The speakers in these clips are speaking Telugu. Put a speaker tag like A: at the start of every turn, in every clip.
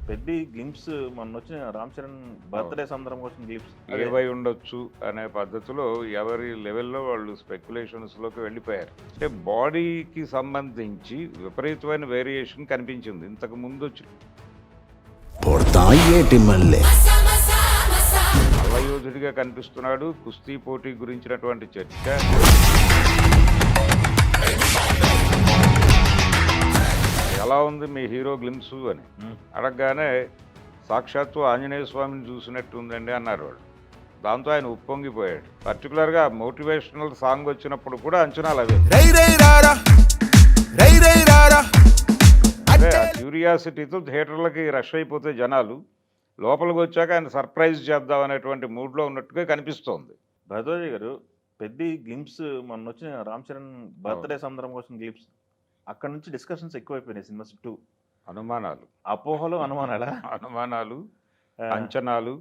A: పెద్ది గ్లింప్స్ మొన్నొచ్చిన 'రామ్ చరణ్'
B: అవును.
A: బర్త్‌డే సందర్భంగా వచ్చిన గ్లింప్స్. అదే.
B: ఏవై ఉండొచ్చు అనే పద్ధతిలో ఎవరి లెవెల్‌లో వాళ్ళు స్పెక్యులేషన్స్‌లోకి వెళ్ళిపోయారు. అంటే బాడీకి సంబంధించి విపరీతమైన వేరియేషన్ కనిపించింది. ఇంతకు ముందొచ్చిన
C: పొడతాయేటి మళ్ళీ
B: మల్లయోధుడిగా కనిపిస్తున్నాడు. కుస్తీ పోటీ గురించినటువంటి చర్చ. ఎలా ఉంది మీ హీరో గ్లిమ్స్ అని అడగగానే సాక్షాత్తు ఆంజనేయ స్వామిని చూసినట్టు ఉందండి అన్నారు వాళ్ళు. దాంతో ఆయన ఉప్పొంగిపోయాడు. పర్టికులర్గా మోటివేషనల్ సాంగ్ వచ్చినప్పుడు కూడా అంచనాలు అవే. అదే ఆ క్యూరియాసిటీతో థియేటర్లకి రష్ అయిపోతే జనాలు లోపలికి వచ్చాక ఆయన సర్ప్రైజ్ చేద్దాం అనేటువంటి మూడ్లో ఉన్నట్టుగా కనిపిస్తోంది.
A: భరద్వాజ గారు, పెద్ది గ్లింప్స్ మొన్నొచ్చిన 'రామ్ చరణ్' బర్త్‌డే సందర్భంగా వచ్చిన గ్లింప్స్. అక్కడి నుంచి డిస్కషన్స్ ఎక్కువైపోయినాయి సినిమా చుట్టూ.
B: అనుమానాలు
A: అపోహలు, అనుమానాలా?
B: అనుమానాలు
A: ఆ!
B: అంచనాలు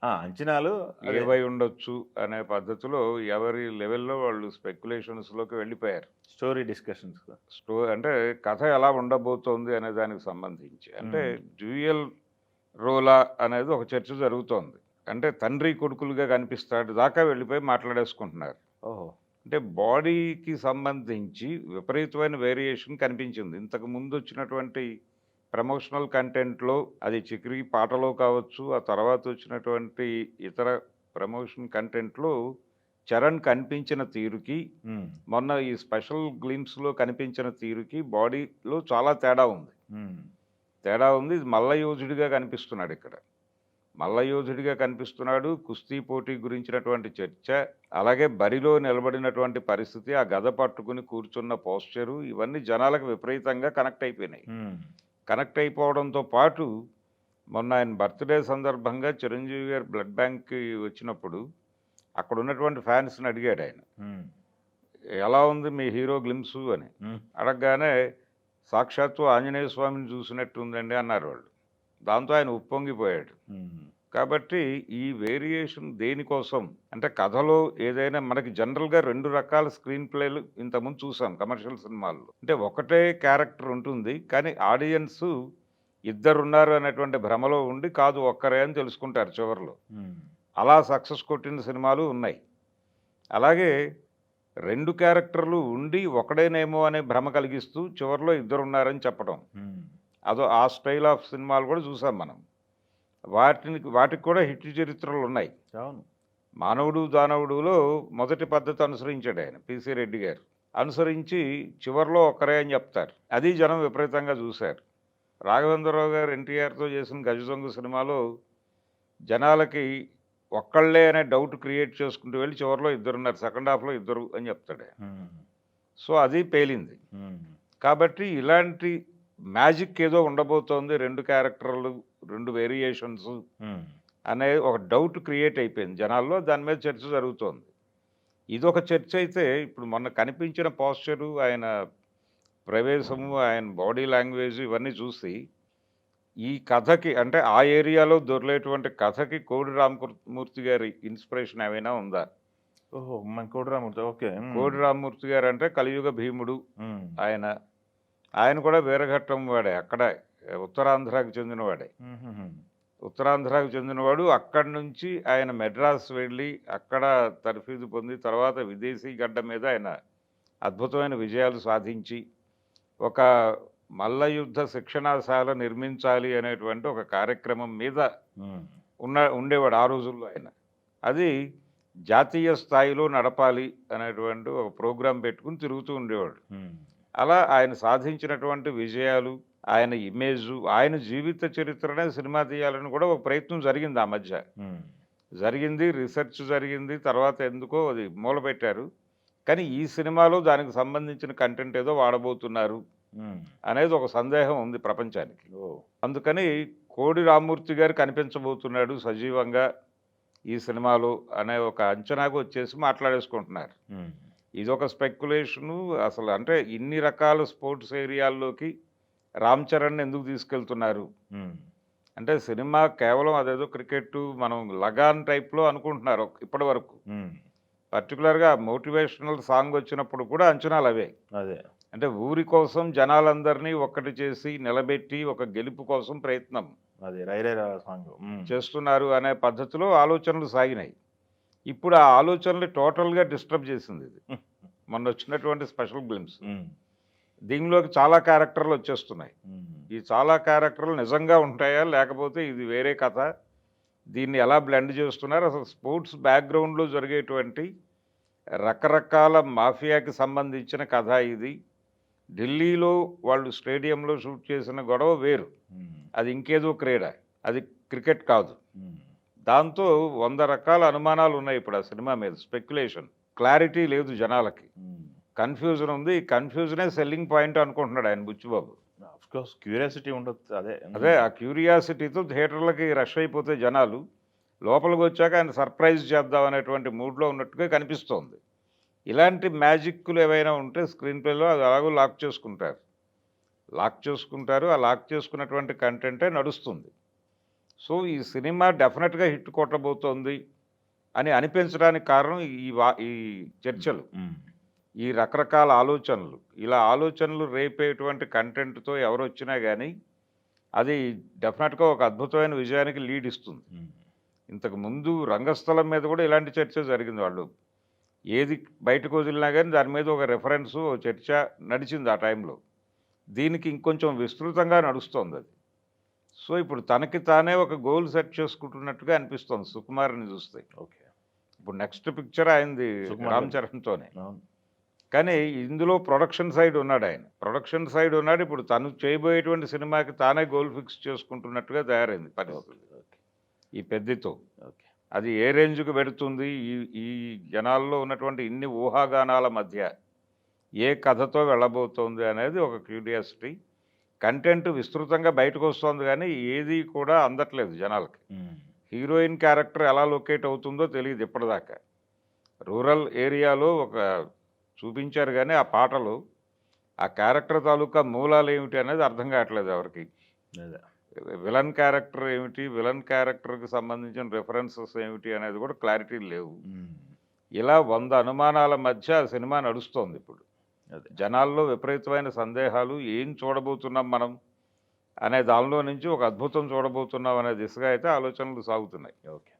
A: అంచనాలు. అదే.
B: ఏవై ఉండొచ్చు అనే పద్ధతిలో ఎవరి లెవెల్‌లో వాళ్ళు స్పెక్యులేషన్స్‌లోకి వెళ్ళిపోయారు.
A: Story discussions.
B: అంటే కథ ఎలా ఉండబోతోంది అనే దానికి సంబంధించి. అంటే డ్యూయల్ రోలా అనేది ఒక చర్చ జరుగుతోంది. అంటే తండ్రి కొడుకులుగా కనిపిస్తాడు దాకా వెళ్ళిపోయి మాట్లాడేసుకుంటున్నారు.
A: ఓహో!
B: అంటే బాడీకి సంబంధించి విపరీతమైన వేరియేషన్ కనిపించింది. ఇంతకు ముందు వచ్చినటువంటి ప్రమోషనల్ కంటెంట్‌లో అది 'చిక్రీ' పాటలో కావచ్చు, ఆ తర్వాత వచ్చినటువంటి ఇతర ప్రమోషన్ కంటెంట్‌లో చరణ్ కనిపించిన తీరుకి,
A: హ్మ్.
B: మొన్న ఈ స్పెషల్ గ్లింప్స్‌లో కనిపించిన తీరుకి బాడీలో చాలా తేడా ఉంది.
A: హ్మ్.
B: తేడా ఉంది. ఇది మల్లయోధుడిగా కనిపిస్తున్నాడు ఇక్కడ. మల్లయోధుడిగా కనిపిస్తున్నాడు. కుస్తీ పోటీ గురించినటువంటి చర్చ, అలాగే బరిలో నిలబడినటువంటి పరిస్థితి, ఆ గద పట్టుకుని కూర్చున్న పోస్చరు ఇవన్నీ జనాలకు విపరీతంగా కనెక్ట్ అయిపోయినాయి.
A: హ్మ్.
B: కనెక్ట్ అయిపోవడంతో పాటు మొన్న ఆయన బర్త్‌డే సందర్భంగా చిరంజీవి గారు బ్లడ్ బ్యాంక్‌కి వచ్చినప్పుడు అక్కడ ఉన్నటువంటి ఫ్యాన్స్‌ని అడిగాడాయన.
A: హ్మ్.
B: ఎలా ఉంది మీ హీరో గ్లిమ్సు అని.
A: హ్మ్.
B: అడగగానే సాక్షాత్తు ఆంజనేయ స్వామిని చూసినట్టు ఉందండి అన్నారు వాళ్ళు. దాంతో ఆయన ఉప్పొంగిపోయాడు.
A: హ్మ్.
B: కాబట్టి ఈ వేరియేషన్ దేనికోసం అంటే కథలో ఏదైనా మనకి జనరల్‌గా 2 రకాల స్క్రీన్ ప్లేలు ఇంతకుముందు చూసాం కమర్షియల్ సినిమాల్లో. అంటే ఒకటే క్యారెక్టర్ ఉంటుంది. కానీ ఆడియన్సు ఇద్దరున్నారు అనేటువంటి భ్రమలో ఉండి కాదు ఒక్కరే అని తెలుసుకుంటారు చివర్లో.
A: హ్మ్.
B: అలా సక్సెస్ కొట్టిన సినిమాలు ఉన్నాయి. అలాగే 2 క్యారెక్టర్లు ఉండి ఒకడేనేమో అనే భ్రమ కలిగిస్తూ చివర్లో ఇద్దరున్నారని చెప్పడం.
A: హ్మ్.
B: ఆ స్టైల్ ఆఫ్ సినిమాలు కూడా చూసాం మనం. వాటికి కూడా హిట్ చరిత్రలున్నాయి.
A: అవును.
B: 'మానవుడు దానవుడులో' మొదటి పద్ధతి అనుసరించాడు ఆయన పిసి రెడ్డి గారు. అనుసరించి చివర్లో ఒక్కరే అని చెప్తారు. అది జనం విపరీతంగా చూశారు. రాఘవేంద్రరావు గారు ఎన్టీఆర్‌తో చేసిన 'గజదొంగ' సినిమాలో జనాలకి ఒక్కళ్ళే అనే డౌట్ క్రియేట్ చేసుకుంటూ వెళ్ళి చివర్లో ఇద్దరున్నారు. సెకండ్ హాఫ్‌లో ఇద్దరు అని చెప్తాడు ఆయన.
A: హ్మ్.
B: సో, అది పేలింది.
A: హ్మ్.
B: కాబట్టి ఇలాంటి మ్యాజిక్ ఏదో ఉండబోతోంది 2 క్యారెక్టర్లు, 2 వేరియేషన్స్
A: హ్మ్.
B: అనే ఒక డౌట్ క్రియేట్ అయిపోయింది జనాల్లో. దాని మీద చర్చ జరుగుతోంది. ఇదొక చర్చ అయితే ఇప్పుడు మొన్న కనిపించిన పోస్చరు, ఆయన ప్రవేశము, ఆయన బాడీ లాంగ్వేజ్ ఇవన్నీ చూసి ఈ కథకి అంటే ఆ ఏరియాలో దొర్లేటువంటి కథకి కోడి రామమూర్తి గారి ఇన్స్పిరేషన్ ఏమైనా ఉందా?
A: ఓహో! మన 'కోడి రామూర్తి'. ఓకే. హ్మ్.
B: కోడి రామమూర్తి గారు అంటే కలియుగ భీముడు
A: హ్మ్.
B: ఆయన. ఆయన కూడా వీరఘట్టం వాడే. అక్కడే ఉత్తరాంధ్రకి చెందినవాడే.
A: హుహుహు.
B: ఉత్తరాంధ్రకు చెందినవాడు. అక్కడి నుంచి ఆయన మెడ్రాస్ వెళ్ళి అక్కడ తర్ఫీదు పొంది తర్వాత విదేశీ గడ్డ మీద ఆయన అద్భుతమైన విజయాలు సాధించి ఒక మల్లయుద్ధ శిక్షణాశాల నిర్మించాలి అనేటువంటి ఒక కార్యక్రమం మీద
A: హ్మ్.
B: ఉండేవాడు ఆ రోజుల్లో ఆయన. అది జాతీయ స్థాయిలో నడపాలి అనేటువంటి ఒక ప్రోగ్రాం పెట్టుకుని తిరుగుతూ ఉండేవాడు.
A: హ్మ్.
B: అలా ఆయన సాధించినటువంటి విజయాలు, ఆయన ఇమేజు, ఆయన జీవిత చరిత్రనే సినిమా తీయాలని కూడా ఒక ప్రయత్నం జరిగింది ఆ మధ్య.
A: హ్మ్.
B: జరిగింది, రిసర్చ్ జరిగింది. తర్వాత ఎందుకో అది మూలపెట్టారు. కానీ ఈ సినిమాలో దానికి సంబంధించిన కంటెంట్ ఏదో వాడబోతున్నారు
A: హ్మ్.
B: అనేది ఒక సందేహం ఉంది ప్రపంచానికి.
A: ఓహ్!
B: అందుకని కోడి రామ్మూర్తి గారు కనిపించబోతున్నాడు సజీవంగా ఈ సినిమాలో అనే ఒక అంచనాకు వచ్చేసి మాట్లాడేసుకుంటున్నారు.
A: హ్మ్.
B: ఇదొక స్పెక్యులేషను. అసలు అంటే ఇన్ని రకాల స్పోర్ట్స్ ఏరియాల్లోకి రామ్ చరణ్‌ని ఎందుకు తీసుకెళ్తున్నారు?
A: హ్మ్.
B: అంటే సినిమా కేవలం అదేదో క్రికెట్టు మనం 'లగాన్' టైప్‌లో అనుకుంటున్నారు ఇప్పటివరకు.
A: హ్మ్.
B: పర్టిక్యులర్‌గా మోటివేషనల్ సాంగ్ వచ్చినప్పుడు కూడా అంచనాలవే.
A: అదే.
B: అంటే ఊరి కోసం జనాలందరినీ ఒక్కటి చేసి నిలబెట్టి ఒక గెలుపు కోసం ప్రయత్నం.
A: అది రైరేరా సాంగ్.
B: చేస్తున్నారు అనే పద్ధతిలో ఆలోచనలు సాగినాయి. ఇప్పుడు ఆ ఆలోచనలు టోటల్గా డిస్టర్బ్ చేసింది ఇది మొన్న వచ్చినటువంటి స్పెషల్ గ్లిమ్స్. దీనిలోకి చాలా క్యారెక్టర్లు వచ్చేస్తున్నాయి. ఈ చాలా క్యారెక్టర్లు నిజంగా ఉంటాయా, లేకపోతే ఇది వేరే కథ, దీన్ని ఎలా బ్లెండ్ చేస్తున్నారు, అసలు స్పోర్ట్స్ బ్యాక్గ్రౌండ్లో జరిగేటువంటి రకరకాల మాఫియాకి సంబంధించిన కథ ఇది. ఢిల్లీలో వాళ్ళు స్టేడియంలో షూట్ చేసిన గొడవ వేరు, అది ఇంకేదో క్రీడ, అది క్రికెట్ కాదు. దాంతో 100 రకాల అనుమానాలు ఉన్నాయి ఇప్పుడు ఆ సినిమా మీద. స్పెక్యులేషన్, క్లారిటీ లేదు జనాలకి, కన్ఫ్యూజన్ ఉంది. ఈ కన్ఫ్యూజనే సెల్లింగ్ పాయింట్ అనుకుంటున్నాడు ఆయన బుచ్చిబాబు.
A: ఆఫ్కోర్స్ క్యూరియాసిటీ ఉండొచ్చు.
B: అదే ఆ క్యూరియాసిటీతో థియేటర్లకి రష్ అయిపోతే జనాలు లోపలికి వచ్చాక ఆయన సర్ప్రైజ్ చేద్దాం అనేటువంటి మూడ్లో ఉన్నట్టుగా కనిపిస్తోంది. ఇలాంటి మ్యాజిక్లు ఏవైనా ఉంటే స్క్రీన్ ప్లేలో అది అలాగూ లాక్ చేసుకుంటారు. ఆ లాక్ చేసుకున్నటువంటి కంటెంటే నడుస్తుంది. సో ఈ సినిమా డెఫినెట్గా హిట్ కొట్టబోతోంది అని అనిపించడానికి కారణం ఈ చర్చలు, ఈ రకరకాల ఆలోచనలు. ఇలా ఆలోచనలు రేపేటువంటి కంటెంట్తో ఎవరు వచ్చినా కానీ అది డెఫినెట్గా ఒక అద్భుతమైన విజయానికి లీడ్ ఇస్తుంది. ఇంతకు ముందు రంగస్థలం మీద కూడా ఇలాంటి చర్చ జరిగింది. వాళ్ళు ఏది బయటకు వదిలినా కానీ దాని మీద ఒక రెఫరెన్సు, చర్చ నడిచింది ఆ టైంలో. దీనికి ఇంకొంచెం విస్తృతంగా నడుస్తోంది అది. సో ఇప్పుడు తనకి తానే ఒక గోల్ సెట్ చేసుకుంటున్నట్టుగా అనిపిస్తోంది సుకుమార్ని చూస్తే.
A: ఓకే,
B: ఇప్పుడు నెక్స్ట్ పిక్చర్ ఆయనది
A: సుకుమార్
B: రామ్ చరణ్తోనే. కానీ ఇందులో ప్రొడక్షన్ సైడ్ ఉన్నాడు. ఇప్పుడు తను చేయబోయేటువంటి సినిమాకి తానే గోల్ ఫిక్స్ చేసుకుంటున్నట్టుగా తయారైంది పరిస్థితి ఈ పెద్దతో. అది ఏ రేంజ్కి పెడుతుంది, ఈ జనాల్లో ఉన్నటువంటి ఇన్ని ఊహాగానాల మధ్య ఏ కథతో వెళ్ళబోతోంది అనేది ఒక క్యూరియాసిటీ. కంటెంట్ విస్తృతంగా బయటకు వస్తుంది కానీ ఏది కూడా అందట్లేదు జనాలకి. హీరోయిన్ క్యారెక్టర్ ఎలా లొకేట్ అవుతుందో తెలియదు ఇప్పటిదాకా. రూరల్ ఏరియాలో ఒక చూపించారు కానీ ఆ పాటలు, ఆ క్యారెక్టర్ తాలూకా మూలాలు ఏమిటి అనేది అర్థం కావట్లేదు ఎవరికి. విలన్ క్యారెక్టర్ ఏమిటి, విలన్ క్యారెక్టర్కి సంబంధించిన రెఫరెన్సెస్ ఏమిటి అనేది కూడా క్లారిటీ లేవు. ఇలా 100 అనుమానాల మధ్య ఆ సినిమా నడుస్తోంది ఇప్పుడు. జనాల్లో విపరీతమైన సందేహాలు, ఏం చూడబోతున్నాం మనం అనే దానిలో నుంచి ఒక అద్భుతం చూడబోతున్నాం అనే దిశగా అయితే ఆలోచనలు సాగుతున్నాయి.
A: ఓకే.